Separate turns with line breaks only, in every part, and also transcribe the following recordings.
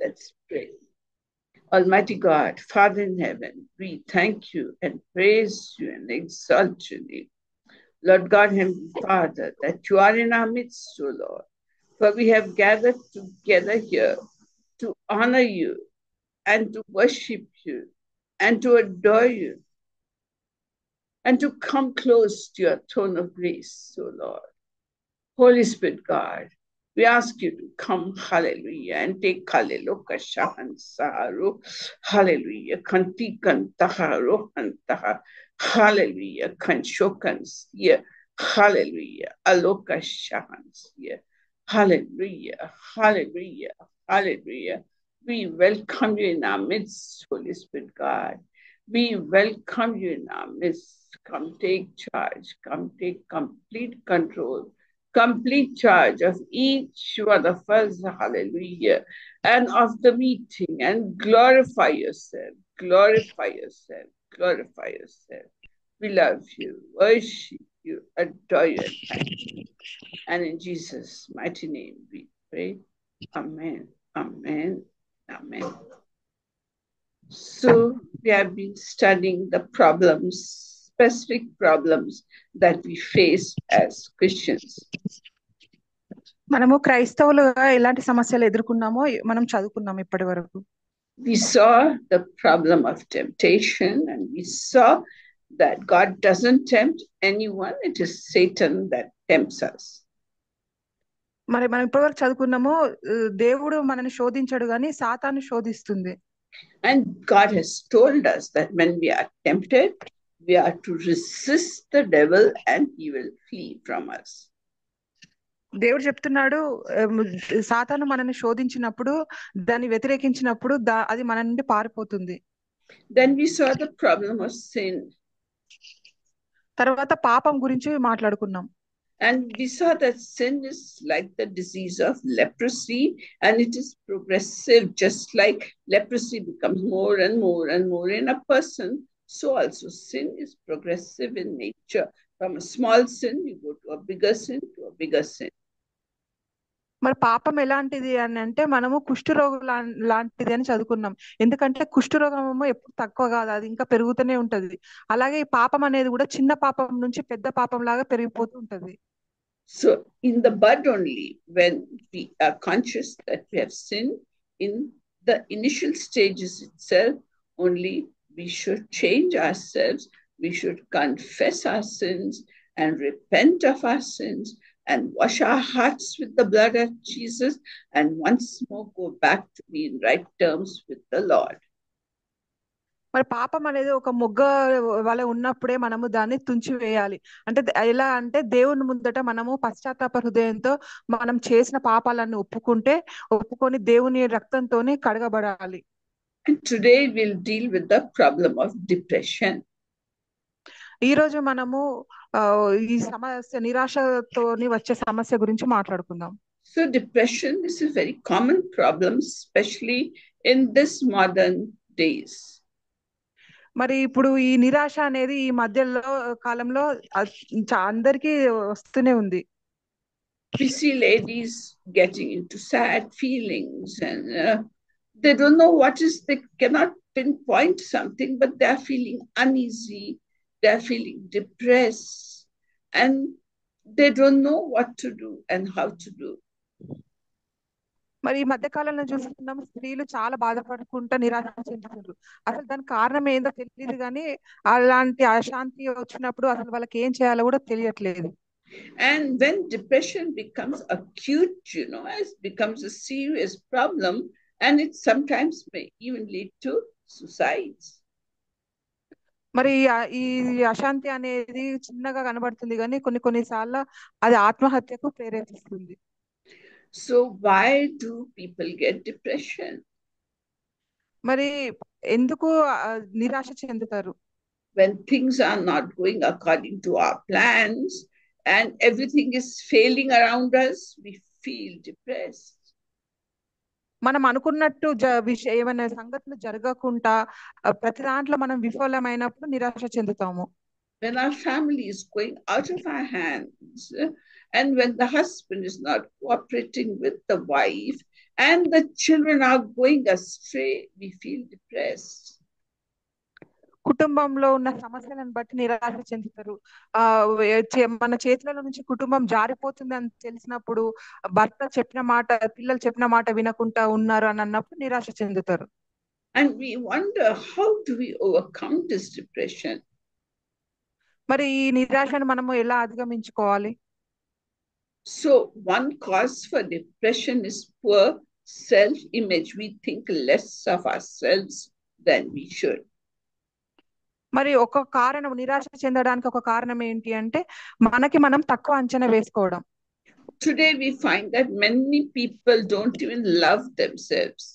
Let's pray. Almighty God, Father in heaven, we thank you and praise you and exalt your name. Lord God, Heavenly Father, that you are in our midst, O Lord, for we have gathered together here to honor you and to worship you and to adore you and to come close to your throne of grace, O Lord. Holy Spirit God, we ask you to come, hallelujah, and take hallelujah, shahan saharu, hallelujah, kanti kantaharu hantaha, hallelujah, kanshokans, yeah, hallelujah, aloka shahans, yeah, hallelujah, hallelujah, hallelujah. We welcome you in our midst, Holy Spirit God. We welcome you in our midst. Come take charge, come take complete control, complete charge of each one of us, hallelujah, and of the meeting, and glorify yourself, glorify yourself, glorify yourself. We love you, worship you, adore you, and thank you. And in Jesus' mighty name we pray. Amen, amen, amen. So we have been studying the problems, specific problems that we face as Christians.
మనము క్రైస్తవులుగా ఎలాంటి సమస్యలు ఎదుర్కొన్నామో మనం చదువుకున్నాం ఇప్పటి వరకు.
We saw the problem of temptation, and we saw that God doesn't tempt anyone. It is Satan that tempts us.
మరి మనం ఇప్పటివరకు చదువుకున్నాము, దేవుడు మనల్ని శోధించడు కానీ సాతాను శోధిస్తుంది.
And God has told us that when we are tempted, we are to resist the devil and he will flee from us.
దేవుడు చెప్తున్నాడు, సాతాను మనల్ని శోధించినప్పుడు, దాన్ని వ్యతిరేకించినప్పుడు అది మన నుండి పారిపోతుంది.
Then we saw the problem of sin.
తర్వాత పాపం గురించి మాట్లాడుకున్నాం.
And we saw that sin is like the disease of leprosy, and it is progressive. Just like leprosy becomes more and more and more in a person, so also sin is progressive in nature. From a small sin, you go to a bigger sin, to a bigger sin.
మరి పాపం ఎలాంటిది అని అంటే, మనము కుష్ఠరోగం లాంటిది అని చదువుకున్నాం. ఎందుకంటే కుష్ఠరోగము ఎప్పుడు తక్కువ కాదు, అది ఇంకా పెరుగుతూనే ఉంటది. అలాగే ఈ పాపం అనేది కూడా చిన్న పాపం నుంచి పెద్ద పాపం లాగా పెరిగిపోతూ ఉంటది.
So in the bud only, when we are conscious that we have sinned, in the initial stages itself only, we should change ourselves, we should confess our sins and repent of our sins and wash our hearts with the blood of Jesus, and once more go back to be in right terms with the Lord.
మరి పాపం అనేది ఒక మొగ్గ వలె ఉన్నప్పుడే మనము దాన్ని తుంచి వేయాలి. అంటే ఎలా అంటే, దేవుని ముందట మనము పశ్చాత్తాప హృదయంతో మనం చేసిన పాపాలను ఒప్పుకొని దేవుని రక్తంతోనే కడగబడాలి.
And today we'll deal with the problem of depression.
ఈ రోజు మనము ఈ సమస్య, నిరాశతోని వచ్చే సమస్య గురించి మాట్లాడుకుందాం.
So depression is a very common problem, especially in this modern days.
మరి ఇప్పుడు ఈ నిరాశ అనేది ఈ మధ్యలో కాలంలో అందరికీ వస్తూనే ఉంది.
We see ladies getting into sad feelings, and they don't know what is, they cannot pinpoint something, but they are feeling uneasy, they are feeling depressed, and they don't know what to do and how to do.
మరి ఈ మధ్య కాలంలో చూస్తున్నాం, స్త్రీలు చాలా బాధపడుకుంటా నిరాశ చెందుతున్నారు. అసలు దానికి కారణం ఏందో తెలియదు, కానీ అలాంటి అశాంతి వచ్చినప్పుడు అసలు వాళ్ళకి ఏం చేయాలో కూడా తెలియట్లేదు.
And when depression becomes acute, it becomes a serious problem, and it sometimes may even lead to suicides.
మరి ఈ అశాంతి అనేది చిన్నగా కనబడుతుంది, కానీ కొన్నిసార్లు అది ఆత్మహత్యకు ప్రేరేపిస్తుంది.
So why do people get depression?
మరి ఎందుకు నిరాశ చెందుతారు?
When things are not going according to our plans and everything is failing around us, we feel depressed.
మనం అనుకున్నట్టు ఏమైనా సంగతులు జరగకుండా ప్రతి దాంట్లో మనం విఫలమైనప్పుడు నిరాశ చెందుతాము.
When our family is going out of our hands, and when the husband is not cooperating with the wife, and the children are going astray, we feel depressed.
కుటుంబంలో ఉన్న సమస్యలను బట్టి నిరాశ చెందుతారు. మన చేతుల నుంచి కుటుంబం జారిపోతుంది అని తెలిసినప్పుడు, భర్త చెప్పిన మాట, పిల్లలు చెప్పిన మాట వినకుండా ఉన్నారు అని అన్నప్పుడు నిరాశ చెందుతారు.
And we wonder, how do we overcome this depression?
మరి ఈ నిరాశను మనము ఎలా అధిగమించుకోవాలి?
So one cause for depression is poor self-image. We think less of ourselves than we should.
మరి ఒక కారణం, నిరాశ చెందడానికి ఒక కారణం ఏంటి అంటే, మనకి మనం తక్కువ అంచనా వేసుకోవడం.
Today we find that many people don't even love themselves.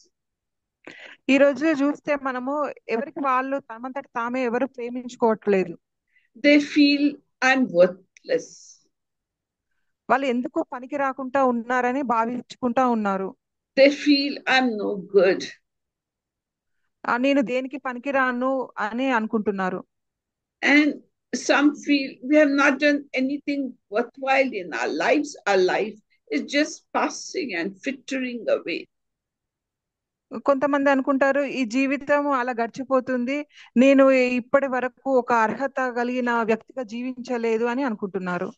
ఈ రోజు చూస్తే మనము ఎవరికి వాళ్ళు తమంతట తామే ఎవరు ప్రేమించుకోవట్లేదు.
They feel I'm worthless.
వాళ్ళు ఎందుకు పనికి రాకుండా ఉన్నారని భావించుకుంటా ఉన్నారు.
They feel I'm no good.
నేను దేనికి పనికిరాను అని అనుకుంటున్నారు.
And some feel we have not done anything worthwhile in our lives. Our life is just passing and frittering away.
కొంతమంది అనుకుంటారు ఈ జీవితం అలా గడిచిపోతుంది, నేను ఇప్పటి వరకు ఒక అర్హత కలిగిన వ్యక్తిగా జీవించలేదు అని అనుకుంటున్నారు.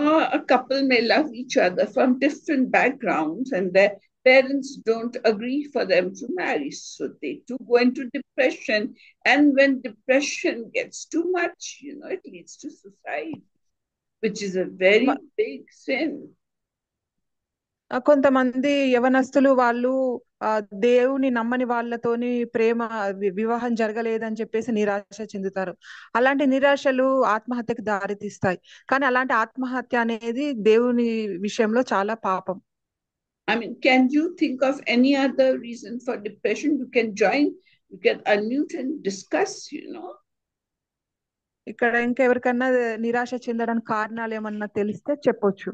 Or a couple may love each other from different backgrounds and their parents don't agree for them to marry. So they too go into depression. And when depression gets too much, it leads to suicide, which is a very big sin.
కొంతమంది యవనస్తులు వాళ్ళు దేవుని నమ్మని వాళ్ళతోని ప్రేమ వివాహం జరగలేదని చెప్పేసి నిరాశ చెందుతారు. అలాంటి నిరాశలు ఆత్మహత్యకు దారితీస్తాయి. కానీ అలాంటి ఆత్మహత్య అనేది దేవుని విషయంలో చాలా పాపం.
I mean, can you think of any other reason for depression? You can join, you can unmute and discuss,
ఇక్కడ ఇంకెవరికన్నా నిరాశ చెందడానికి కారణాలు ఏమన్నా తెలిస్తే చెప్పొచ్చు.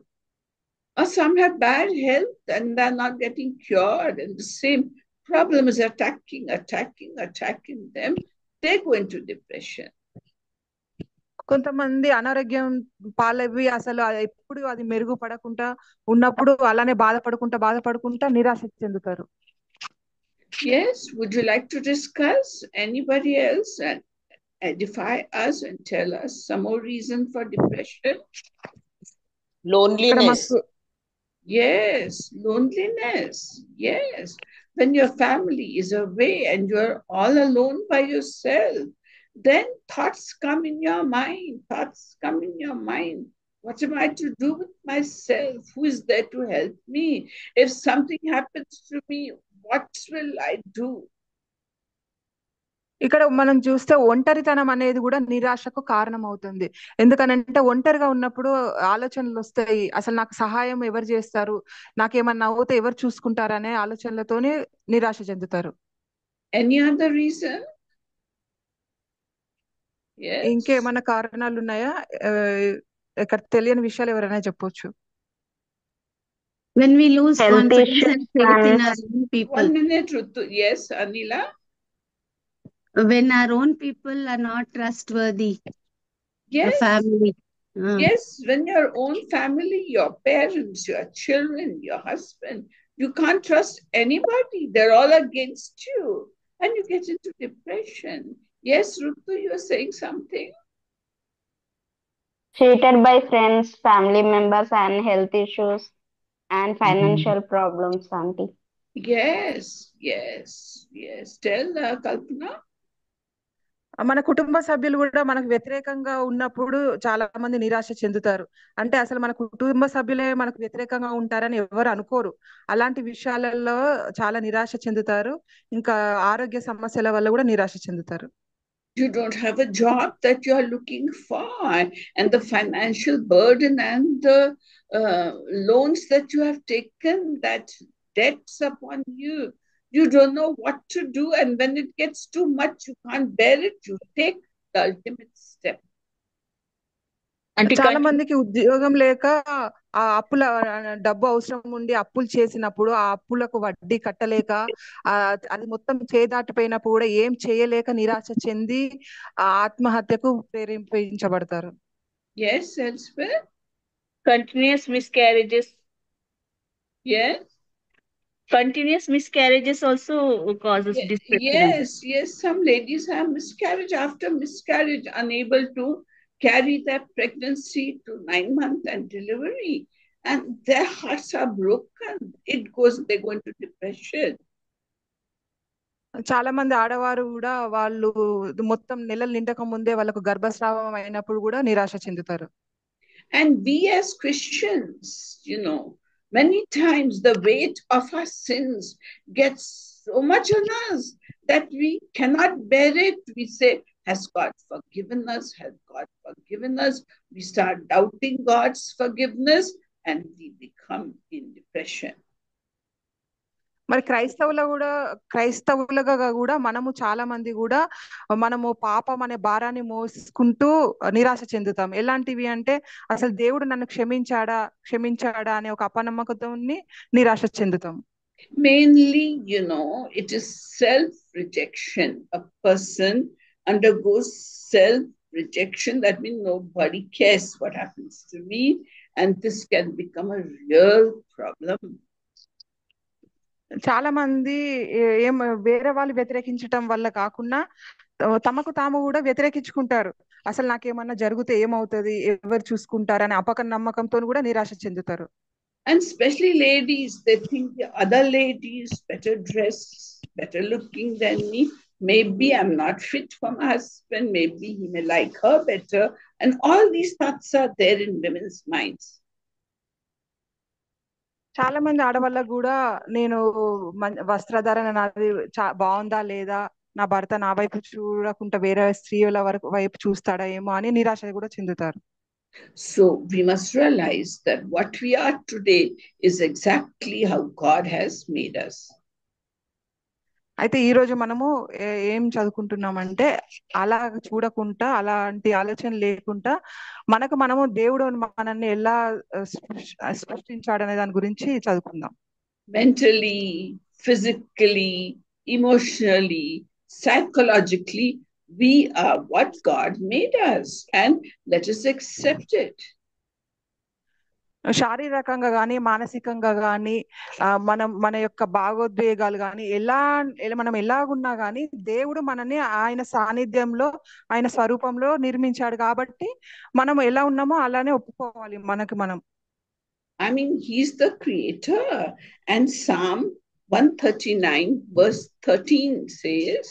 Or some have bad health and they're not getting cured, and the same problem is attacking them. They go into depression.
కొంతమంది అనారోగ్యం పాలవి అసలు ఎప్పుడు అది మెరుగుపడకుండా ఉన్నప్పుడు అలానే బాధపడుకుంటా నిరాశ చెందుతారు.
Yes, would you like to discuss? Anybody else and edify us and tell us some more reason for depression?
Loneliness.
Yes, loneliness. Yes, when your family is away and you're all alone by yourself, then thoughts come in your mind. What am I to do with myself? Who is there to help me? If something happens to me, what will I do?
ఇక్కడ మనం చూస్తే ఒంటరితనం అనేది కూడా నిరాశకు కారణం అవుతుంది. ఎందుకనంటే ఒంటరిగా ఉన్నప్పుడు ఆలోచనలు వస్తాయి, అసలు నాకు సహాయం ఎవరు చేస్తారు, నాకేమన్నా అవుతే ఎవరు చూసుకుంటారు అనే ఆలోచనలతోనే నిరాశ చెందుతారు.
Any other reason? Yes.
ఇంకేమన్నా కారణాలు ఉన్నాయా? ఇక్కడ తెలియని విషయాలు ఎవరైనా చెప్పొచ్చు.
When we lose confidence and faith in our own people.
1 minute, Rutu. Yes, Anila.
When our own people are not trustworthy.
Yes.
The family.
Yes, when your own family, your parents, your children, your husband, you can't trust anybody. They're all against you. And you get into depression. Yes, Rutu, you're saying something?
Cheated by friends, family members, and health issues and financial problems, Auntie.
Yes. Tell Kalpana.
మన కుటుంబ సభ్యులు కూడా మనకు వ్యతిరేకంగా ఉన్నప్పుడు చాలా మంది నిరాశ చెందుతారు. అంటే అసలు మన కుటుంబ సభ్యులే మనకు వ్యతిరేకంగా ఉంటారని ఎవరు అనుకోరు. అలాంటి విషయాలలో చాలా నిరాశ చెందుతారు. ఇంకా ఆరోగ్య సమస్యల వల్ల కూడా నిరాశ చెందుతారు.
You don't have a job that you are looking for, and the financial burden and the loans that you have taken, that debts upon you. You don't know what to do, and when it gets too much, you can't bear it. You take the ultimate step.
చాలా మందికి ఉద్యోగం లేక ఆ అప్పుల డబ్బు అవసరం ఉండి అప్పులు చేసినప్పుడు ఆ అప్పులకు వడ్డీ కట్టలేక అది మొత్తం చేదాటిపోయినప్పుడు కూడా ఏం చేయలేక నిరాశ చెంది ఆత్మహత్యకు ప్రేరేపించబడతారు.
Yes, Elspeth.
Continuous miscarriages.
Yes.
continuous miscarriages also causes depression.
Yes, some ladies have miscarriage after miscarriage, unable to carry that pregnancy to 9 months and delivery, and their hearts are broken. They go into depression.
చాలా మంది ఆడవారు కూడా వాళ్ళు మొత్తం నెలలు నిండక ముందే వాళ్ళకు గర్భస్రావం అయినప్పుడు కూడా నిరాశ చెందుతారు.
And we as Christians, many times the weight of our sins gets so much on us that we cannot bear it. We say, has God forgiven us? Has God forgiven us? We start doubting God's forgiveness and we become in depression.
మరి క్రైస్తవులుగా కూడా మనము చాలా మంది కూడా మనము పాపం అనే భారాన్ని మోసుకుంటూ నిరాశ చెందుతాం. ఎలాంటివి అంటే అసలు దేవుడు నన్ను క్షమించాడా అనే ఒక అపనమ్మకంతో నిరాశ చెందుతాం.
Mainly, it is self-rejection. A person undergoes self-rejection. That means nobody cares what happens to me, and this can become a real problem.
చాలా మంది వేరే వాళ్ళు వ్యతిరేకించటం వల్ల కాకుండా తమకు తాము కూడా వ్యతిరేకించుకుంటారు. అసలు నాకేమన్నా జరిగితే ఏమవుతుంది, ఎవరు చూసుకుంటారు అనే నమ్మకంతో కూడా నిరాశ చెందుతారు.
And especially ladies, they think the other ladies better dressed, better looking than me. Maybe I'm not fit for my husband. Maybe he may like her better. And all these thoughts are there in women's minds.
చాలా మంది ఆడవాళ్ళకు కూడా నేను వస్త్రధారణ నాది బాగుందా లేదా, నా భర్త నా వైపు చూడకుండా వేరే స్త్రీల వైపు చూస్తాడా ఏమో అని నిరాశ కూడా చెందుతారు.
So we must realize that what we are today is exactly how God has made us.
అయితే ఈ రోజు మనము ఏం చదువుకుంటున్నామంటే అలా చూడకుండా, అలాంటి ఆలోచన లేకుండా మనము దేవుడు మనల్ని ఎలా సృష్టించాడనే దాని గురించి చదువుకుందాం.
Mentally, physically, emotionally, psychologically, we are what God made us, and let us accept it.
శారీరకంగా గాని మానసికంగా గాని మన యొక్క భావోద్వేగాలు గాని మనం ఎలాగున్నా గాని దేవుడు మనల్ని ఆయన సాన్నిధ్యంలో, ఆయన స్వరూపంలో నిర్మించాడు కాబట్టి మనం ఎలా ఉన్నామో అలానే ఒప్పుకోవాలి మనకి మనం.
I mean, he's the creator, and Psalm 139 verse 13 says,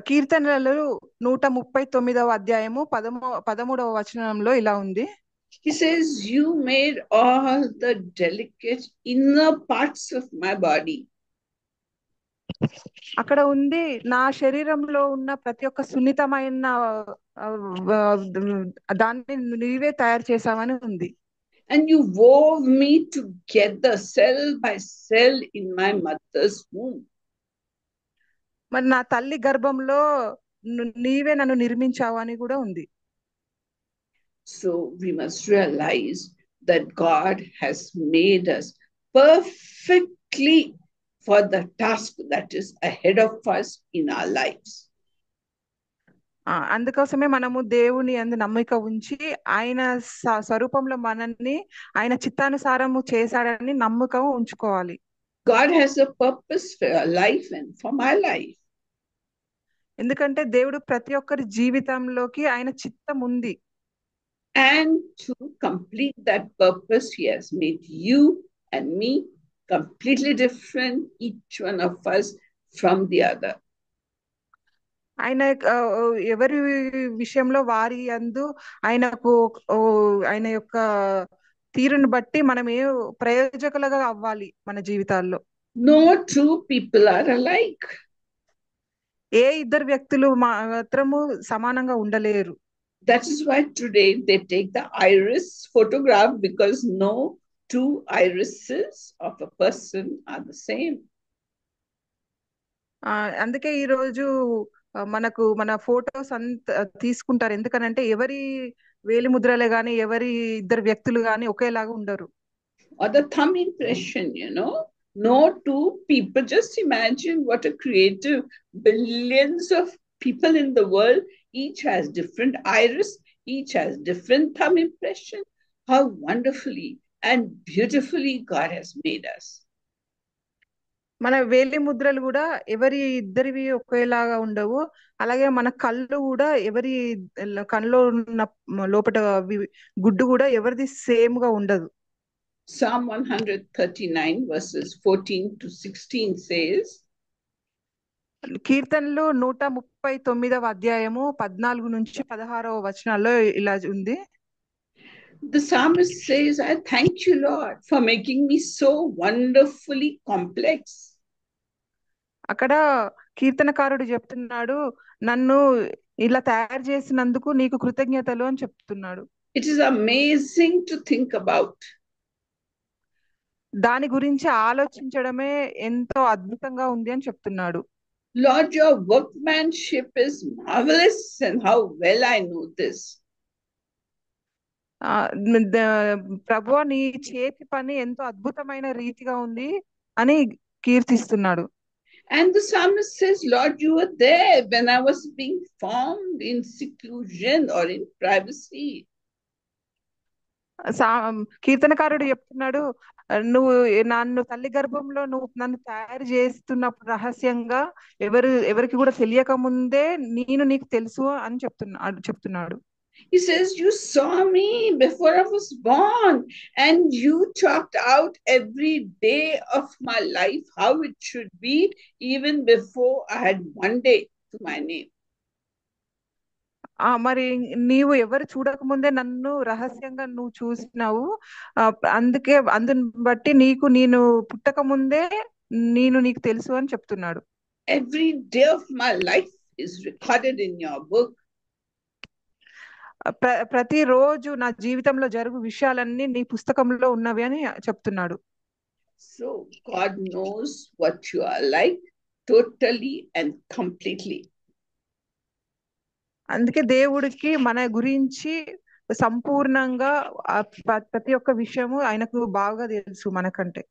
కీర్తనలు 139వ అధ్యాయము 13వ వచనంలో ఇలా ఉంది.
He says, you made all the delicate inner parts of my body.
అక్కడ ఉంది, నా శరీరంలో ఉన్న ప్రతి ఒక్క సున్నితమైన దాన్ని నీవే తయారు చేసావని ఉంది.
And you wove me together cell by cell in my mother's womb.
మరి నా తల్లి గర్భంలో నీవే నన్ను నిర్మించావు అని కూడా ఉంది.
So we must realize that God has made us perfectly for the task that is ahead of us in our lives.
అందుకోసమే మనము దేవుని యందు నమ్మిక ఉంచి ఆయన స్వరూపంలో మనల్ని ఆయన చిత్తానుసారము చేశాడని నమ్మకం ఉంచుకోవాలి.
God has a purpose for your life and for my life.
ఎందుకంటే దేవుడు ప్రతి ఒక్కరి జీవితంలోకి ఆయన చిత్తం ఉంది.
And to complete that purpose, he has made you and me completely different, each one of us from the other.
ఆయన ఎవరి విషయంలో వారి యందు ఆయన యొక్క తీరును బట్టి మనం ప్రయోజకులుగా అవ్వాలి మన జీవితాల్లో.
No two people are alike.
ఏ ఇద్దరు వ్యక్తులు మాత్రము సమానంగా ఉండలేరు.
That is why today they take the iris photograph, because no two irises of a person are the same.
అందుకే ఈ రోజు మన ఫోటోస్ తీసుకుంటారు. ఎందుకనంటే ఎవరి వేలి ముద్రలే గాని ఎవరి ఇద్దరు వ్యక్తులు గాని ఒకేలాగా ఉండరు.
Or the thumb impression, no two people. Just imagine what a creative, billions of people in the world, each has different iris, each has different thumb impression. How wonderfully and beautifully God has made us.
మన వేలి ముద్రలు కూడా ఎవరి ఇద్దరివి ఒకేలాగా ఉండవు. అలాగే మన కళ్ళు కూడా ఎవరి కళ్ళలో ఉన్న లోపల గుడ్డు కూడా ఎవరిది సేమ్ గా ఉండదు.
Psalm 139 verses 14 to 16 says,
కీర్తనలు 139వ అధ్యాయము 14 నుంచి 16వ వచనాల్లో ఇలా ఉంది.
The psalmist says, I thank you, Lord, for making me so wonderfully complex.
అక్కడ కీర్తనకారుడు చెప్తున్నాడు, నన్ను ఇలా తయారు చేసినందుకు నీకు కృతజ్ఞతలు అని చెప్తున్నాడు.
It is amazing to think about.
దాని గురించి ఆలోచించడమే ఎంతో అద్భుతంగా ఉంది అని చెప్తున్నాడు.
Lord, your workmanship is marvelous, and how well I know this.
ప్రభువా, నీ చేతి పని ఎంతో అద్భుతమైన రీతిగా ఉంది అని కీర్తిస్తున్నాడు.
And the psalmist says, Lord, you were there when I was being formed in seclusion or in privacy.
కీర్తనకారుడు చెప్తున్నాడు, నువ్వు నన్ను తల్లి గర్భంలో నువ్వు నన్ను తయారు చేస్తున్నప్పుడు రహస్యంగా ఎవరికి కూడా తెలియక ముందే నేను నీకు తెలుసు అని చెప్తున్నాడు.
He says, you saw me before I was born, and you chalked out every day of my life how it should be, even before I had one day to my name.
మరి నీవు ఎవరు చూడక ముందే నన్ను రహస్యంగా నువ్వు చూసినావు, అందుని బట్టి నేను పుట్టక ముందే నీకు తెలుసు అని చెప్తున్నాడు.
Every day of my life is recorded in your book.
ప్రతి రోజు నా జీవితంలో జరుగు విషయాలన్నీ నీ పుస్తకంలో ఉన్నవి అని చెప్తున్నాడు.
So God knows what you are like totally and completely.
అందుకే దేవుడికి మన గురించి సంపూర్ణంగా ప్రతి ఒక్క విషయము ఆయనకు బాగా తెలుసు మనకంటే.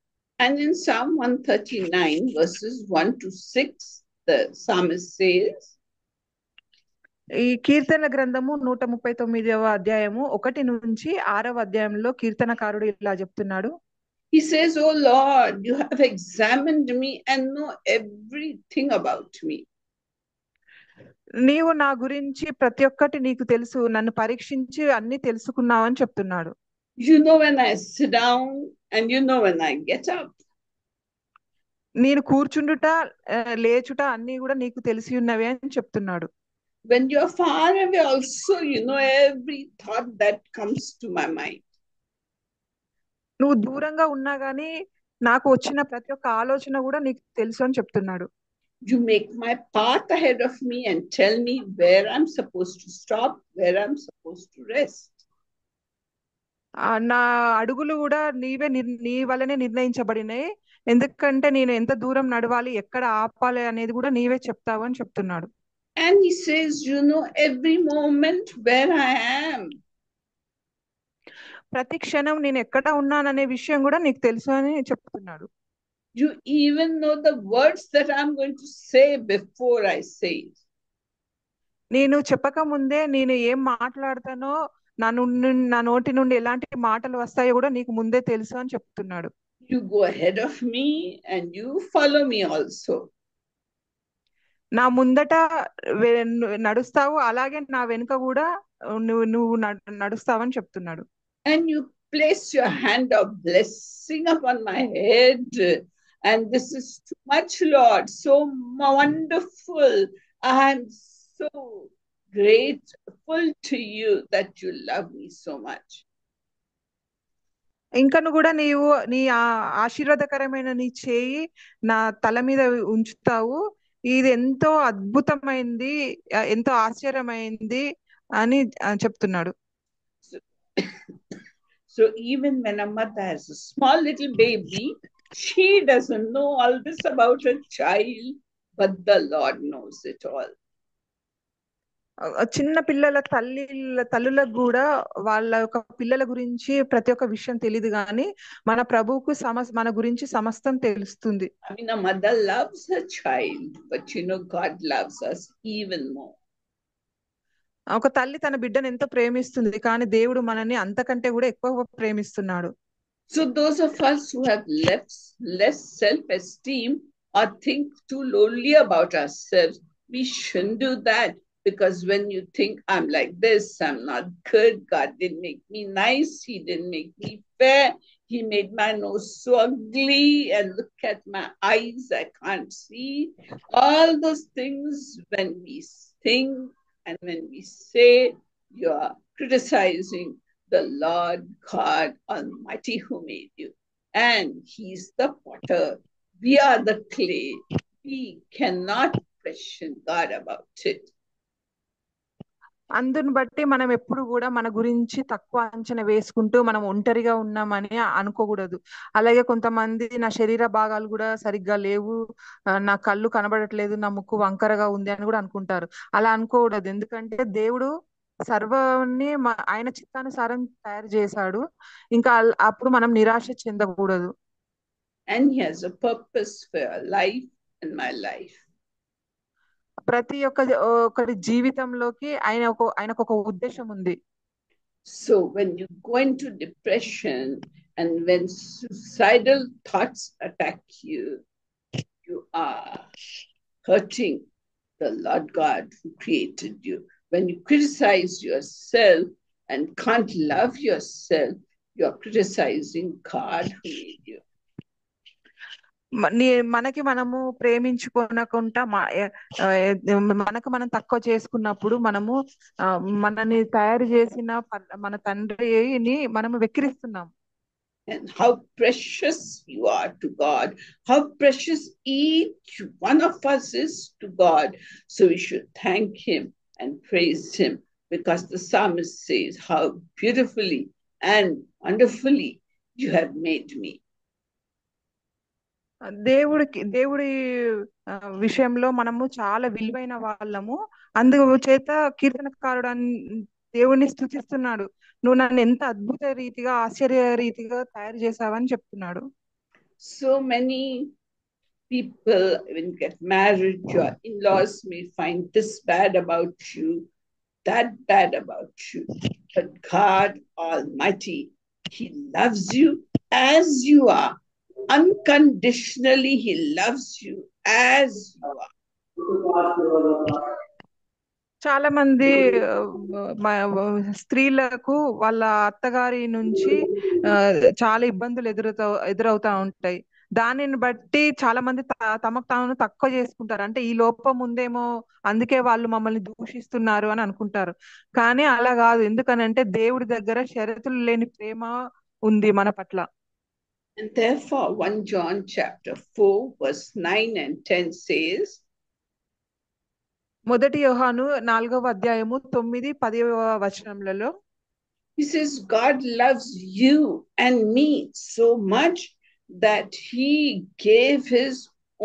And in Psalm 139 verses 1 to 6, the psalmist says,
ఈ కీర్తన గ్రంథము 139వ అధ్యాయము 1 నుంచి 6వ అధ్యాయంలో కీర్తనకారుడు ఇలా చెప్తున్నాడు.
He says, oh Lord, you have examined me and know everything about me.
నీవు నా గురించి ప్రతి ఒక్కటి నీకు తెలుసు, నన్ను పరీక్షించి అన్ని తెలుసుకున్నావు అని చెప్తున్నాడు.
You know when I sit down and you know when I get up.
నేను కూర్చుండుట లేచుట అన్ని కూడా నీకు తెలిసి ఉన్నవి అని చెప్తున్నాడు.
When you're far away also, you know every thought that comes to my mind.
నువ్వు దూరంగా ఉన్నా గానీ నాకు వచ్చిన ప్రతి ఒక్క ఆలోచన కూడా నీకు తెలుసు అని చెప్తున్నాడు.
You make my path ahead of me and tell me where I'm supposed to stop, where I'm supposed to rest.
నా అడుగులు కూడా నీ వల్లనే నిర్ణయించబడినాయి, ఎందుకంటే నేను ఎంత దూరం నడవాలి, ఎక్కడ ఆపాలి అనేది కూడా నీవే చెప్తావు అని చెప్తున్నాడు.
And he says, you know every moment where I am.
ప్రతి క్షణం నేను ఎక్కడ ఉన్నాననే విషయం కూడా నీకు తెలుసు అని చెప్తున్నాడు.
You even know the words that I'm going to say before I say it.
నేను చెప్పక ముందే నేను ఏం మాట్లాడతానో, నా నోటి నుండి ఎలాంటి మాటలు వస్తాయో కూడా నీకు ముందే తెలుసు అని చెప్తున్నాడు.
You go ahead of me and you follow me also.
నా ముందట నడుస్తావు, అలాగే నా వెనుక కూడా నువ్వు నడుస్తావని చెప్తున్నాడు.
And you place your hand of blessing upon my head. And this is too much, Lord. So wonderful. I'm so grateful to you that you love me so much.
ఇంకను కూడా నీవు నీ ఆశీర్వాదకరమైన నీ చేయి నా తల మీద ఉంచుతావు, ఇది ఎంతో అద్భుతమైంది, ఎంతో ఆశ్చర్యమైంది అని చెప్తున్నాడు.
So even when a mother has a small little baby, she doesn't know all this about her child, but the Lord knows it all.
చిన్న పిల్లల తల్లులకు కూడా వాళ్ళ యొక్క పిల్లల గురించి ప్రతి ఒక్క విషయం తెలియదు, కానీ మన ప్రభువుకు మన గురించి సమస్తం తెలుస్తుంది.
I mean, a mother loves her child, but you know, God loves us even more.
ఒక తల్లి తన బిడ్డను ఎంతో ప్రేమిస్తుంది, కానీ దేవుడు మనల్ని అంతకంటే కూడా ఎక్కువ ప్రేమిస్తున్నాడు.
So those of us who have less self-esteem or think too lowly about ourselves, we shouldn't do that. Because when you think, I'm like this, I'm not good, God didn't make me nice, He didn't make me fair, He made my nose so ugly, and look at my eyes, I can't see. All those things, when we think and when we say, you are criticizing the Lord God Almighty who made you. And He's the potter. We are the clay. We cannot question God about it.
అందుని బట్టి మనం ఎప్పుడు కూడా మన గురించి తక్కువ అంచనా వేసుకుంటూ మనం ఒంటరిగా ఉన్నామని అనుకోకూడదు. అలాగే కొంతమంది నా శరీర భాగాలు కూడా సరిగ్గా లేవు, నా కళ్ళు కనబడట్లేదు, నా ముక్కు వంకరగా ఉంది అని కూడా అనుకుంటారు. అలా అనుకోకూడదు. ఎందుకంటే దేవుడు సర్వాన్ని ఆయన చిత్తానుసారం తయారు చేశాడు. ఇంకా అప్పుడు మనం నిరాశ చెందకూడదు.
And He has a purpose for your life and my life.
ప్రతి ఒక్కరి జీవితంలోకి ఆయనకు ఒక ఉద్దేశం ఉంది.
So when you go into depression and when suicidal thoughts attack you, you are hurting the Lord God who created you. When you criticize yourself and can't love yourself, you're criticizing God who made you.
మనకి మనము ప్రేమించుకోనకుండా మనకు మనం తక్కువ చేసుకున్నప్పుడు మనము మనని తయారు చేసిన మన తండ్రిని మనము వెక్కిరిస్తున్నాం.
And how precious you are to God, how precious each one of us is to God. So we should thank Him and praise Him, because the psalmist says, how beautifully and wonderfully you have made me.
దేవుడి విషయంలో మనము చాలా విలువైన వాళ్ళము. అందుచేత కీర్తనకారుడు దేవుడిని స్తుతిస్తున్నాడు. నువ్వు నన్ను ఎంత అద్భుత రీతిగా ఆశ్చర్య రీతిగా తయారు చేసావని చెప్తున్నాడు.
So many people, when you get married, your in-laws may find this bad about you, that bad about you. But God Almighty, He loves you as you are. Unconditionally, He loves you as you are.
చాలా మంది స్త్రీలకు వాళ్ళ అత్తగారి నుంచి చాలా ఇబ్బందులు ఎదురవుతా ఉంటాయి. దానిని బట్టి చాలా మంది తమకు తాను తక్కువ చేసుకుంటారు. అంటే ఈ లోపం ఉందేమో, అందుకే వాళ్ళు మమ్మల్ని దూషిస్తున్నారు అని అనుకుంటారు. కానీ అలా కాదు. ఎందుకనంటే దేవుడి దగ్గర షరతులు లేని ప్రేమ ఉంది మన పట్ల.
And therefore 1 John chapter 4 verse 9 and 10 says,
మొదటి యోహాను 4వ అధ్యాయము 9-10వ వచనములలో
He says, God loves you and me so much that He gave His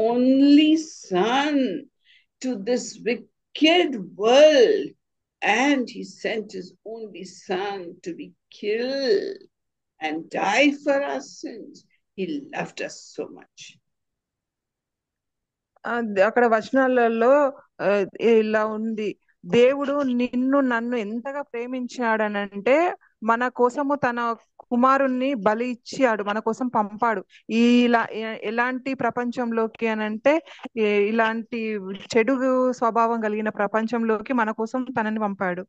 only Son to this wicked world, and He sent His only Son to be killed and die for our sins. He loved us so much.
అక్కడ వచనాలలో ఇలా ఉంది, దేవుడు నిన్ను నన్ను ఎంతగా ప్రేమించాడనంటే మన కోసము తన కుమారుణ్ణి బలి ఇచ్చాడు, మన కోసం పంపాడు. ఇలా ఎలాంటి ప్రపంచంలోకి అనంటే ఇలాంటి చెడు స్వభావం కలిగిన ప్రపంచంలోకి మన కోసం తనని పంపాడు.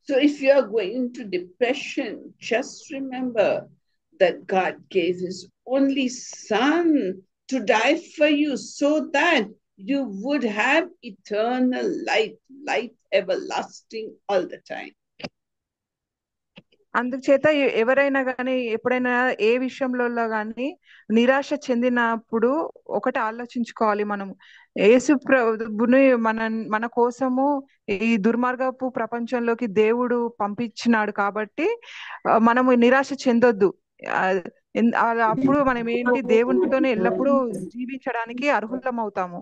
So if you are going into depression, just remember that God gave His only Son to die for you so that you would have eternal life everlasting all the time.
అందుచేత ఎవరైనా కానీ ఎప్పుడైనా ఏ విషయంలో కానీ నిరాశ చెందినప్పుడు ఒకటి ఆలోచించుకోవాలి, మనం యేసు ప్రభుని మన కోసము ఈ దుర్మార్గపు ప్రపంచంలోకి దేవుడు పంపించినాడు. కాబట్టి మనము నిరాశ చెందొద్దు. అప్పుడు మనం ఏంటి, దేవునితోనే ఎల్లప్పుడూ జీవించడానికి అర్హులం అవుతాము.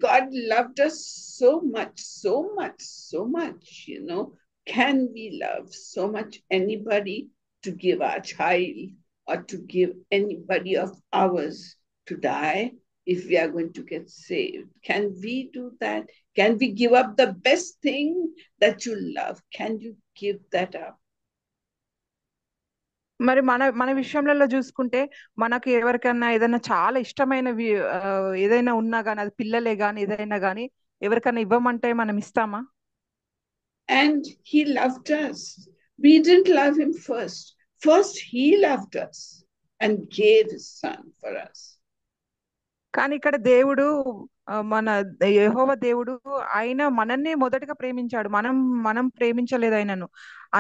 God loved us so much, you know. Can we love so much anybody to give our child or to give anybody of ours to die if we are going to get saved? Can we do that? Can we give up the best thing that you love? Can you give that up?
మరి మన విషయంలో చూసుకుంటే మనకి ఎవరికైనా ఏదైనా చాలా ఇష్టమైనవి ఏదైనా ఉన్నా గానీ అది పిల్లలే గానీ ఏదైనా గానీ ఎవరికైనా ఇవ్వమంటే మనం ఇస్తామా?
And he loved us. We didn't love him first. First, he loved us and gave his son for us.
కానీ ఇక్కడ దేవుడు మన యెహోవా దేవుడు ఆయన మనల్ని మొదటగా ప్రేమించాడు. మనం ప్రేమించలేదు ఆయనను.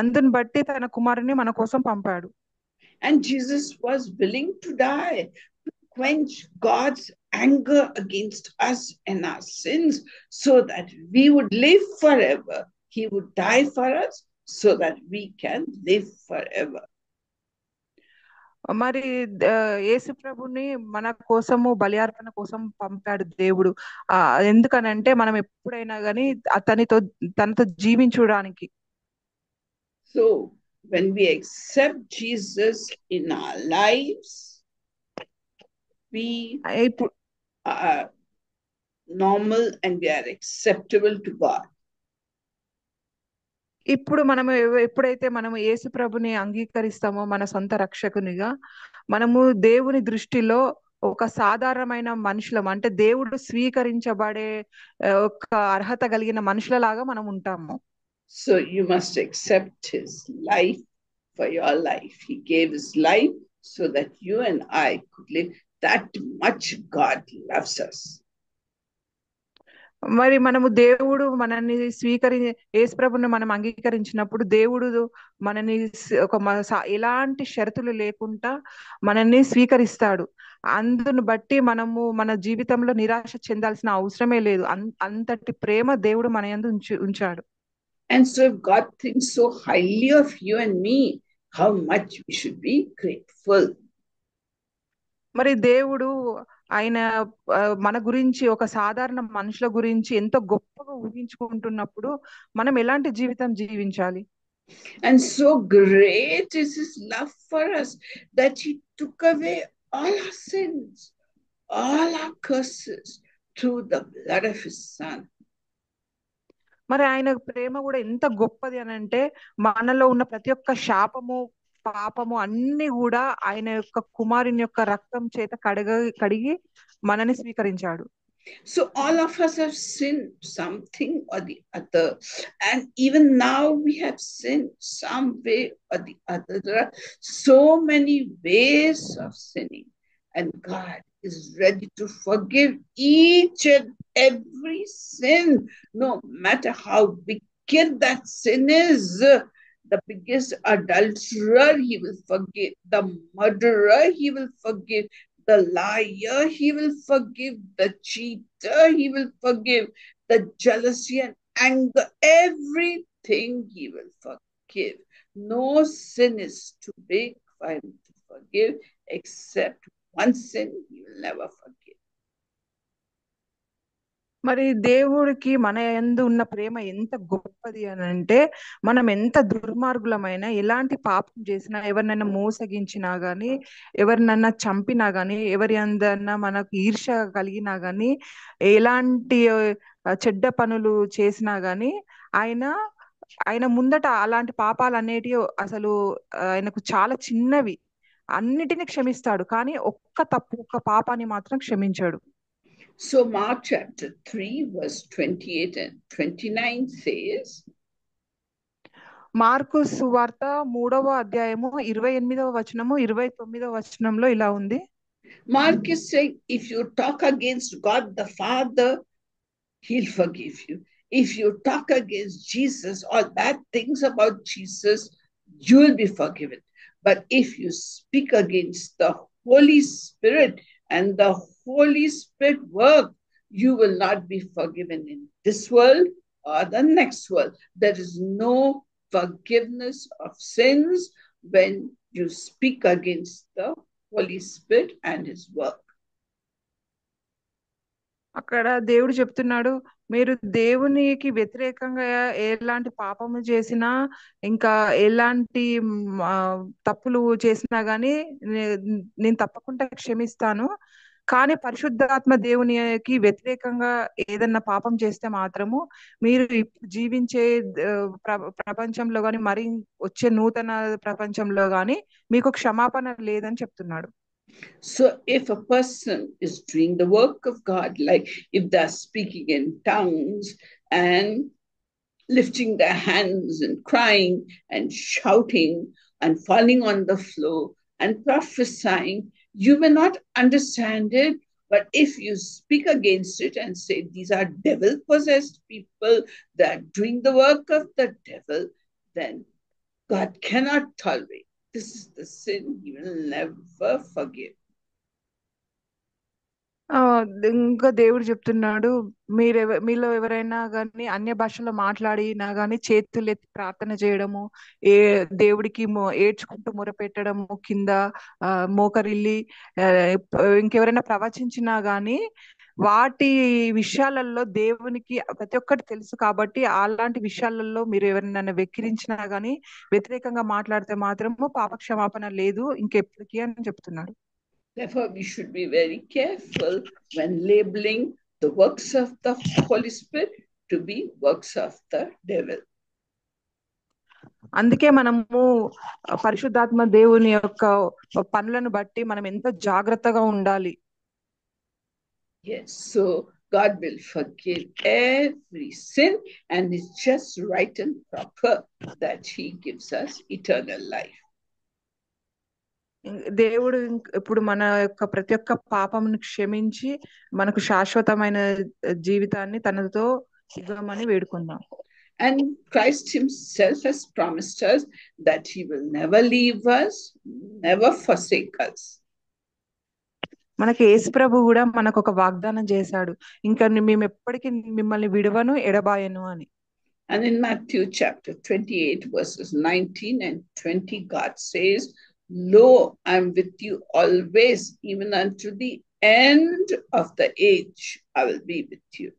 అందుని బట్టి తన కుమారుని మన కోసం పంపాడు.
And Jesus was willing to die to quench God's anger against us and our sins so that we would live forever. He would die for us so that we can live forever.
మరి యేసు ప్రభుని మన కోసము బలియార్పణ కోసం పంపాడు దేవుడు. ఎందుకనంటే మనం ఎప్పుడైనా గానీ తనతో జీవించడానికి.
So when we accept Jesus in our lives, we are normal and we are acceptable to God.
ఇప్పుడు మనము ఎప్పుడైతే మనము యేసు ప్రభుని అంగీకరిస్తామో మన సొంత రక్షకునిగా, మనము దేవుని దృష్టిలో ఒక సాధారణమైన మనుషులం, అంటే దేవుడు స్వీకరించబడే ఒక అర్హత కలిగిన మనుషులలాగా మనం ఉంటాము.
So you must accept his life for your life. He gave his life so that you and I could live. That much God loves us.
మరి మనము దేవుడు మనల్ని యేసు ప్రభుని మనం అంగీకరించినప్పుడు దేవుడు మనని ఎలాంటి షరతులు లేకుండా మనల్ని స్వీకరిస్తాడు. అందును బట్టి మనము మన జీవితంలో నిరాశ చెందాల్సిన అవసరమే లేదు. అంతటి ప్రేమ దేవుడు మన యందు ఉంచాడు.
And so if God thinks so highly of you and me, how much we should be grateful.
మరి దేవుడు ఆయన మన గురించి ఒక సాధారణ మనుషుల గురించి ఎంతో గొప్పగా ఊహించుకుంటున్నప్పుడు మనం ఎలాంటి జీవితం జీవించాలి?
And so great is his love for us that he took away all our sins, all our curses through the blood of his son.
మరి ఆయన ప్రేమ కూడా ఎంత గొప్పది అని అంటే మనలో ఉన్న ప్రతి ఒక్క శాపము పాపము అన్ని కూడా ఆయన యొక్క కుమారుని యొక్క రక్తం చేత కడిగి మనని స్వీకరించాడు.
So all of us have sinned something or the other, and even now we have sinned some way or the other. There are so many ways of sinning, and God is ready to forgive each and every sin, no matter how wicked that sin is. The biggest adulterer, he will forgive. The murderer, he will forgive. The liar, he will forgive. The cheater, he will forgive. The jealousy and anger, everything he will forgive. No sin is too big for him to forgive, except one sin he will never forgive.
మరి దేవుడికి మన యందు ఉన్న ప్రేమ ఎంత గొప్పది అని అంటే మనం ఎంత దుర్మార్గులమైనా ఎలాంటి పాపం చేసినా ఎవరినైనా మోసగించినా గానీ ఎవరినైనా చంపినా గానీ ఎవరి అందన్నా మనకు ఈర్ష్య కలిగినా గానీ ఎలాంటి చెడ్డ పనులు చేసినా గానీ ఆయన ముందట అలాంటి పాపాలు అనేటివి అసలు ఆయనకు చాలా చిన్నవి, అన్నిటిని క్షమిస్తాడు. కానీ ఒక్క పాపాన్ని మాత్రం క్షమించాడు.
So Mark chapter 3 verse 28 and 29 says,
mark సువార్త 3వ అధ్యాయము 28వ వచనము 29వ వచనంలో ఇలా ఉంది.
Mark is saying, if you talk against God the Father, he'll forgive you. If you talk against Jesus or bad things about Jesus, you'll be forgiven. But if you speak against the Holy Spirit and the Holy Spirit work, you will not be forgiven in this world or the next world. There is no forgiveness of sins when you speak against the Holy Spirit and his work.
అక్కడ దేవుడు చెప్తున్నాడు, మీరు దేవునికి వ్యతిరేకంగా ఎలాంటి పాపము చేసినా ఇంకా ఎలాంటి తప్పులు చేసినా గానీ నేను తప్పకుండా క్షమిస్తాను. కానీ పరిశుద్ధాత్మ దేవునికి వ్యతిరేకంగా ఏదన్నా పాపం చేస్తే మాత్రము మీరు జీవించే ప్రపంచంలో గాని మరి వచ్చే నూతన ప్రపంచంలో గాని మీకు క్షమాపణ లేదని చెప్తున్నాడు.
So if a person is doing the work of God, like if they're speaking in tongues and lifting their hands and crying and shouting and falling on the floor and prophesying, you may not understand it. But if you speak against it and say, these are devil-possessed people that are doing the work of the devil, then God cannot tolerate. This is the sin he will never forgive.
ఇంకా దేవుడు చెప్తున్నాడు, మీలో ఎవరైనా కానీ అన్య భాషలో మాట్లాడినా కానీ చేతులు ఎత్తి ప్రార్థన చేయడము, దేవుడికి ఏడ్చుకుంటూ మొరపెట్టడము, కింద మోకరిల్లి ఇంకెవరైనా ప్రవచించినా గానీ వాటి విషయాలలో దేవునికి ప్రతి ఒక్కటి తెలుసు కాబట్టి అలాంటి విషయాలలో మీరు ఎవరినైనా వెక్కిరించినా గానీ వ్యతిరేకంగా మాట్లాడితే మాత్రము పాప క్షమాపణ లేదు ఇంకెప్పటికీ అని చెప్తున్నాడు.
Therefore, we should be very careful when labeling the works of the Holy Spirit to be works of the devil.
అందుకే మనము పరిశుద్ధాత్మ దేవుని యొక్క పనులను బట్టి మనం ఎంతో జాగ్రత్తగా ఉండాలి.
Yes, so God will forgive every sin, and it's just right and proper that He gives us eternal life.
దేవుడు ఇప్పుడు మన యొక్క ప్రతి ఒక్క పాపమును క్షమించి మనకు శాశ్వతమైన జీవితాన్ని తనతో ఇవ్వమని వేడుకుందాం.
And Christ Himself has promised us that He will never leave us, never forsake us.
మనకి యేసు ప్రభు కూడా మనకు ఒక వాగ్దానం చేశాడు, ఇంకా మేము ఎప్పటికీ మిమ్మల్ని విడవను ఎడబాయను అని.
And in Matthew chapter 28 verses 19 and 20, God says, "Lo, I am with you always, even unto the end of the age, I will be with you."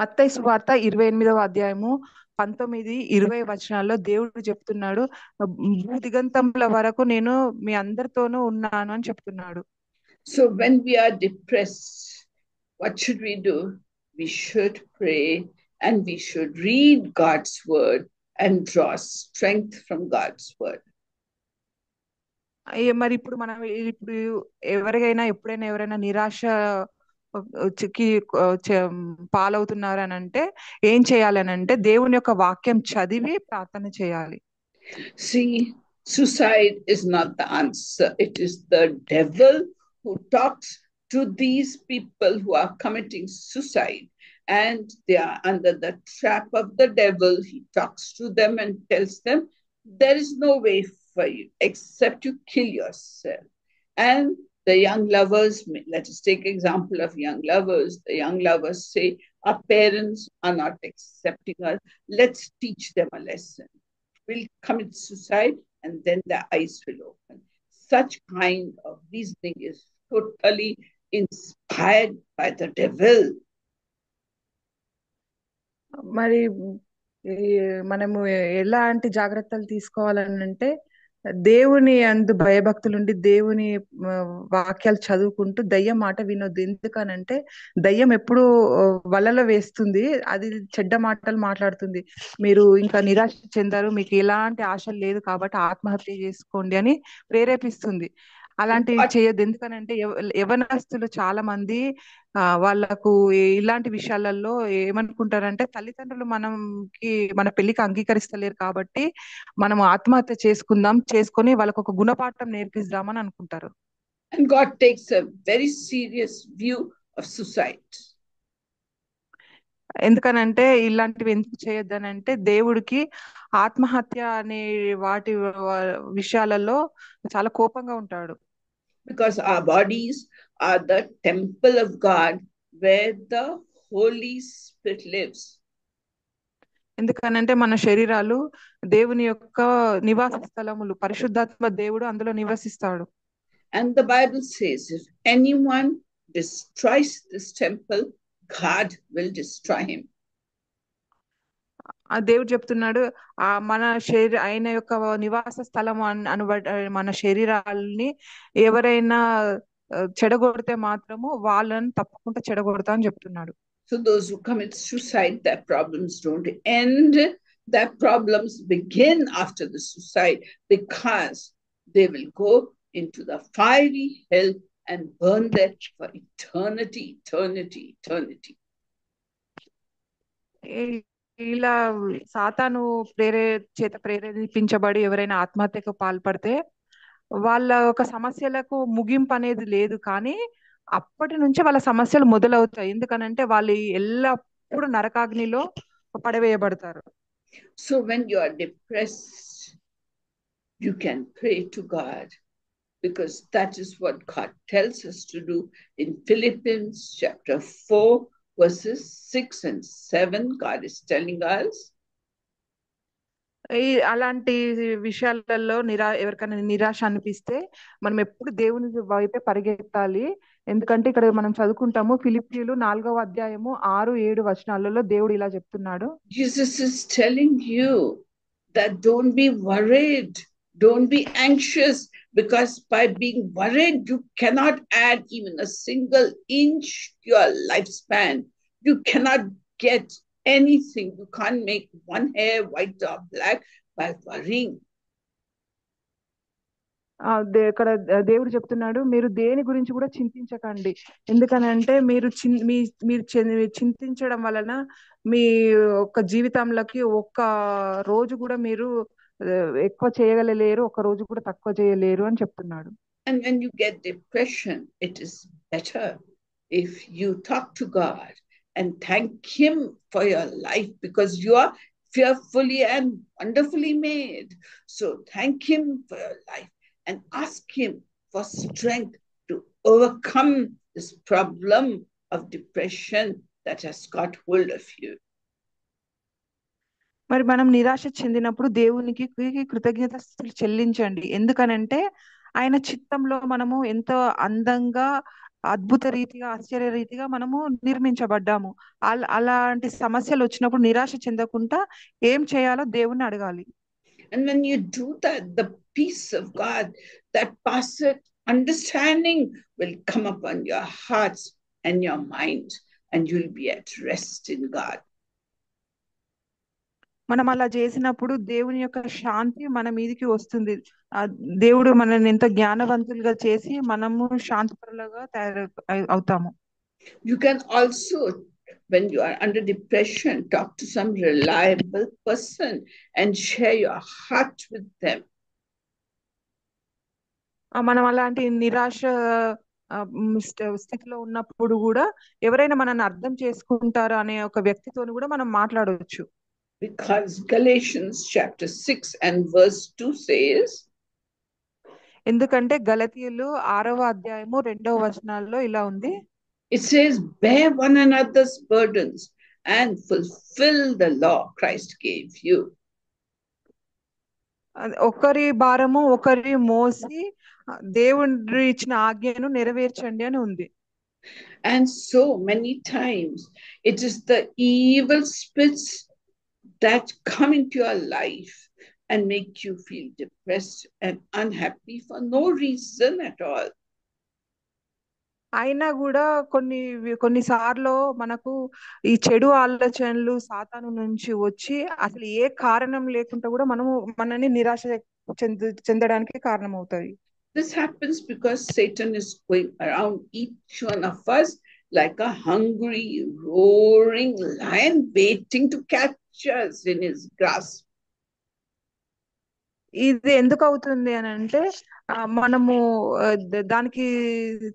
మత్తయి సువార్త 28వ అధ్యాయము 19-20 వచనాల్లో దేవుడు చెప్తున్నాడు, భూదిగంతముల వరకు నేను మీ అందరితోనూ ఉన్నాను అని చెప్తున్నాడు.
So when we are depressed, what should we do? We should pray and we should read God's word and draw strength from God's word.
మరి ఇప్పుడు మనం ఇప్పుడు ఎప్పుడైనా ఎవరైనా నిరాశ పాలవుతున్నారు అని అంటే ఏం చేయాలని అంటే దేవుని యొక్క వాక్యం చదివి ప్రార్థన చేయాలి.
See, suicide is not the answer. It is the devil who talks to these people who are committing suicide, and they are under the trap of the devil. He talks to them and tells them, there is no way for you except to kill yourself. And the young lovers, let us take example of young lovers. The young lovers say, our parents are not accepting us. Let's teach them a lesson. We'll commit suicide and then their eyes will open. Such kind of reasoning is totally inspired by the devil.
మరి మనము ఎలాంటి జాగ్రత్తలు తీసుకోవాలని అంటే దేవుని అందు భయభక్తులుండి దేవుని వాక్యాలు చదువుకుంటూ దయ్యం మాట వినొద్దు. ఎందుకనంటే దయ్యం ఎప్పుడు వలలో వేస్తుంది, అది చెడ్డ మాటలు మాట్లాడుతుంది. మీరు ఇంకా నిరాశ చెందారు, మీకు ఎలాంటి ఆశ లేదు కాబట్టి ఆత్మహత్య చేసుకోండి అని ప్రేరేపిస్తుంది. అలాంటివి చేయొద్దు. ఎందుకనంటే యవనస్తులు చాలా మంది వాళ్ళకు ఇలాంటి విషయాలలో ఏమనుకుంటారంటే తల్లిదండ్రులు మన పెళ్లికి అంగీకరిస్తలేరు కాబట్టి మనం ఆత్మహత్య చేసుకొని వాళ్ళకు ఒక గుణపాఠం నేర్పిద్దామని అనుకుంటారు.
And God takes a very serious view of suicide.
ఎందుకనంటే ఇలాంటివి ఎందుకు చేయొద్దనంటే దేవుడికి ఆత్మహత్య అనే వాటి విషయాలలో చాలా కోపంగా ఉంటాడు.
Because our bodies are the temple of God where the Holy Spirit lives.
ఎందుకనంటే మన శరీరాలు దేవుని యొక్క నివాస స్థలములు, పరిశుద్ధాత్మ దేవుడు అందులో నివసిస్తాడు.
And the Bible says, if anyone destroys this temple, God will destroy him.
ఆ దేవుడు చెప్తున్నాడు, మన ఆయన యొక్క నివాస స్థలం మన శరీరాలని ఎవరైనా చెడగొడితే మాత్రము వాళ్ళని తప్పకుండా చెడగొడతా అని చెప్తున్నాడు.
So those who commit suicide, their problems don't end. Their problems begin after the suicide, because they will go into the fiery hell and burn there for eternity, eternity, eternity.
ఇలా సాతాను చేత ప్రేరేపించబడి ఎవరైనా ఆత్మహత్యకు పాల్పడితే వాళ్ళ ఒక సమస్యలకు ముగింపు అనేది లేదు, కానీ అప్పటి నుంచే వాళ్ళ సమస్యలు మొదలవుతాయి. ఎందుకనంటే వాళ్ళు ఎల్లప్పుడూ నరకాగ్నిలో పడవేయబడతారు.
So when you are depressed, you can pray to God, because that is what God tells us to do in Philippians chapter 4 verses 6 and 7. God is telling us,
అలాంటి విషయాలలో ఎవరికైనా నిరాశ అనిపిస్తే మనం ఎప్పుడు దేవుని వైపే పరిగెత్తాలి. ఎందుకంటే ఇక్కడ మనం చదువుకుంటాము ఫిలిప్పీయులు 4వ అధ్యాయము 6-7 వచనాలలో దేవుడు ఇలా చెప్తున్నాడు.
Jesus is telling you that don't be worried, don't be anxious, because by being worried you cannot add even a single inch to your lifespan. You cannot get anything. You can't make one hair white or black by worrying.
ఇక్కడ దేవుడు చెప్తున్నాడు, మీరు దేని గురించి కూడా చింతించకండి. ఎందుకనంటే మీరు చింతించడం వలన మీ ఒక్క జీవితంలోకి ఒక్క రోజు కూడా మీరు ఎక్కువ చేయగలలేరు, ఒక రోజు కూడా తక్కువ చేయలేరు అని చెప్తున్నాడు.
And when you get depression, it is better if you talk to God and thank Him for your life, because you are fearfully and wonderfully made. So thank Him for your life and ask Him for strength to overcome this problem of depression that has got hold of you.
మరి మనం నిరాశ చెందినప్పుడు దేవునికి కృతజ్ఞతలు చెల్లించండి. ఎందుకనంటే ఆయన చిత్తంలో మనము ఎంతో అందంగా, అద్భుత రీతిగా, ఆశ్చర్య రీతిగా మనము నిర్మించబడ్డాము. అలాంటి సమస్యలు వచ్చినప్పుడు నిరాశ చెందకుండా ఏం చేయాలో దేవుణ్ణి అడగాలి.
And when you do that, the peace of God that passeth understanding will come upon your hearts and your mind, and you'll be at rest in God.
మనం అలా చేసినప్పుడు దేవుని యొక్క శాంతి మన మీదకి వస్తుంది. దేవుడు మనల్ని ఎంత జ్ఞానవంతులుగా చేసి మనము శాంతిపరులుగా అవుతాము.
You can also, when you are under depression, talk to some reliable person and share your heart with them.
మనం అలాంటి నిరాశ స్థితిలో ఉన్నప్పుడు కూడా ఎవరైనా మనల్ని అర్థం చేసుకుంటారు అనే ఒక వ్యక్తితో కూడా మనం మాట్లాడవచ్చు.
Because Galatians chapter 6 and verse 2 says,
ఎందుకంటే గలతీయులు 6వ అధ్యాయము 2వ వచనాల్లో ఇలా ఉంది.
It says, bear one another's burdens and fulfill the law Christ gave you.
ఒకరి భారము ఒకరి మోసి దేవుడు ఇచ్చిన ఆజ్ఞను నెరవేర్చండి అని ఉంది.
And so many times it is the evil spirits that come into your life and make you feel depressed and unhappy for no reason at all.
అయినా కూడా కొన్నిసార్లు మనకు ఈ చెడు ఆలోచనలు సాతాను నుంచి వచ్చి అసలు ఏ కారణం లేకుండా కూడా మనని నిరాశ చెందడానికి కారణమవుతాయి.
This happens because Satan is going around each one of us like a hungry, roaring lion waiting to catch us in his grasp.
ఇది ఎందుకు అవుతుంది అని అంటే మనము దానికి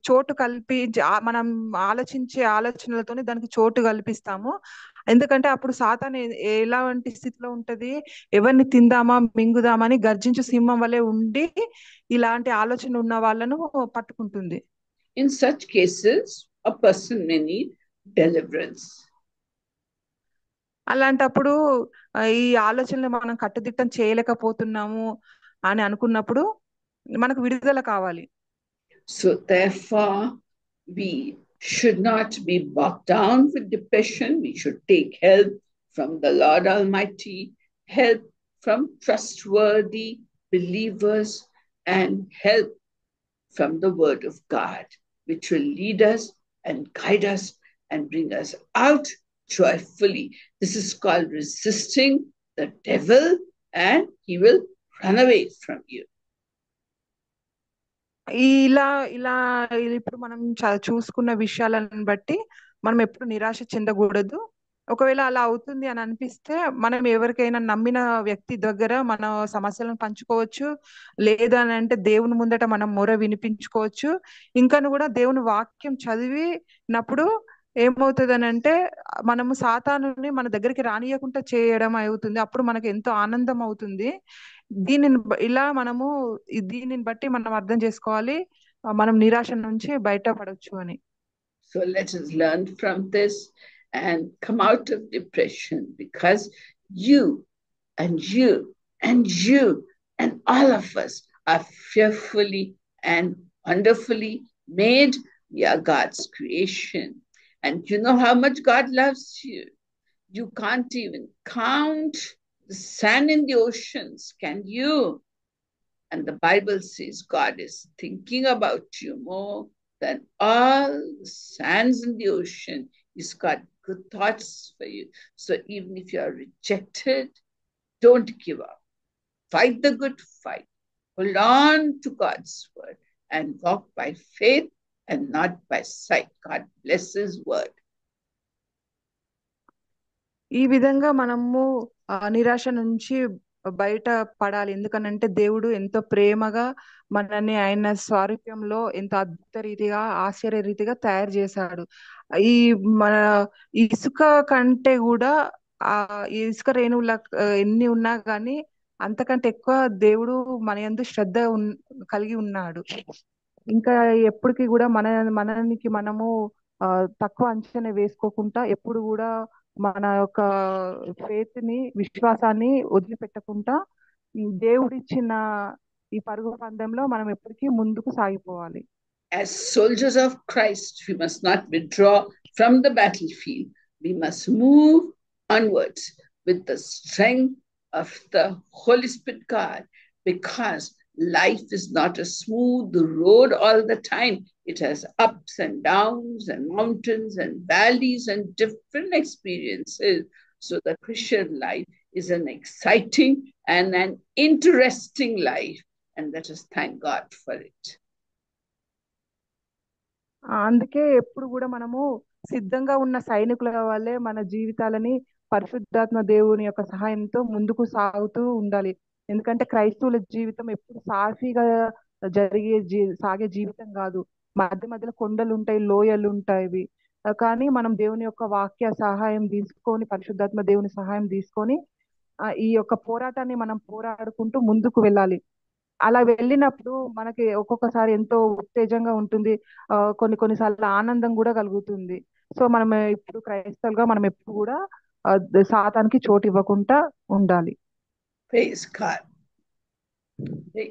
చోటు మనం ఆలోచించే ఆలోచనలతోనే దానికి చోటు కల్పిస్తాము. ఎందుకంటే అప్పుడు సాతాను ఎలాంటి స్థితిలో ఉంటది, ఎవరిని తిందామా మింగుదామా అని గర్జించు సింహం వలె ఉండి ఇలాంటి ఆలోచన ఉన్న వాళ్ళను పట్టుకుంటుంది.
In such cases, a person may need deliverance.
అలాంటప్పుడు ఈ ఆలోచనలు మనం కట్టుదిట్టం చేయలేకపోతున్నాము అని అనుకున్నప్పుడు మనకు విడుదల కావాలి.
So therefore, we should not be bogged down with depression. We should take help from the Lord Almighty, help from trustworthy believers, and help from the Word of God. which will lead us and guide us and bring us out joyfully. This is called resisting the devil, and he will run away from you.
ఇలా ఇలా ఇప్పుడు మనం చూసుకున్న విషయాలను బట్టి మనం ఎప్పుడు నిరాశ చెందకూడదు. ఒకవేళ అలా అవుతుంది అని అనిపిస్తే మనం ఎవరికైనా నమ్మిన వ్యక్తి దగ్గర మన సమస్యలను పంచుకోవచ్చు, లేదా అని అంటే దేవుని ముందట మనం మొర వినిపించుకోవచ్చు. ఇంకాను కూడా దేవుని వాక్యం చదివినప్పుడు ఏమవుతుంది అని అంటే మనము సాతానుని మన దగ్గరికి రానియకుండా చేయడం అవుతుంది. అప్పుడు మనకు ఎంతో ఆనందం అవుతుంది. ఇలా మనము దీనిని బట్టి మనం అర్థం చేసుకోవాలి మనం నిరాశ నుంచి బయటపడొచ్చు అని.
So let us learn from this and come out of depression, because you and you and you and all of us are fearfully and wonderfully made. We are God's creation. And you know how much God loves you. You can't even count the sand in the oceans, can you? And the Bible says God is thinking about you more than all the sands in the ocean. He's got good thoughts for you. So even if you are rejected, don't give up. Fight the good fight. Hold on to God's word and walk by faith and not by sight. God bless his word.
ఈ విధంగా మనము నిరాశ నుంచి బయట పడాలి. ఎందుకనంటే దేవుడు ఎంతో ప్రేమగా మనల్ని ఆయన స్వారూప్యంలో ఎంతో అద్భుత రీతిగా ఆశ్చర్య రీతిగా తయారు చేశాడు. ఈ మన ఇసుక కంటే కూడా ఆ ఇసుక రేణువుల ఎన్ని ఉన్నా కానీ అంతకంటే ఎక్కువ దేవుడు మన యందు శ్రద్ధ కలిగి ఉన్నాడు. ఇంకా ఎప్పటికీ కూడా మనకి మనము తక్కువ అంచనా వేసుకోకుండా ఎప్పుడు కూడా మన యొక్క ఫెయిత్ ని విశ్వాసాన్ని వదిలిపెట్టకుండా దేవుడిచ్చిన ఈ పరుగు పందెంలో మనం ఎప్పటికీ ముందుకు సాగిపోవాలి.
As soldiers of Christ, we must not withdraw from the battlefield. We must move onwards with the strength of the Holy Spirit God, because life is not a smooth road all the time. It has ups and downs and mountains and valleys and different experiences. So the Christian life is an exciting and an interesting life, and let us thank God for it.
అందుకే ఎప్పుడు కూడా మనము సిద్ధంగా ఉన్న సైనికుల వల్లే మన జీవితాలని పరిశుద్ధాత్మ దేవుని యొక్క సహాయంతో ముందుకు సాగుతూ ఉండాలి. ఎందుకంటే క్రైస్తవుల జీవితం ఎప్పుడు సాఫీగా సాగే జీవితం కాదు. మధ్య మధ్యలో కొండలు ఉంటాయి, లోయలు ఉంటాయి. కానీ మనం దేవుని యొక్క వాక్య సహాయం తీసుకొని, పరిశుద్ధాత్మ దేవుని సహాయం తీసుకొని ఈ యొక్క పోరాటాన్ని మనం పోరాడుకుంటూ ముందుకు వెళ్ళాలి. అలా వెళ్ళినప్పుడు మనకి ఒక్కొక్కసారి ఎంతో ఉత్తేజంగా ఉంటుంది, కొన్నిసార్లు ఆనందం కూడా కలుగుతుంది. సో మనం ఇప్పుడు క్రైస్తవులుగా మనం ఎప్పుడు కూడా సాతానికి చోటు ఇవ్వకుండా ఉండాలి.
Praise God.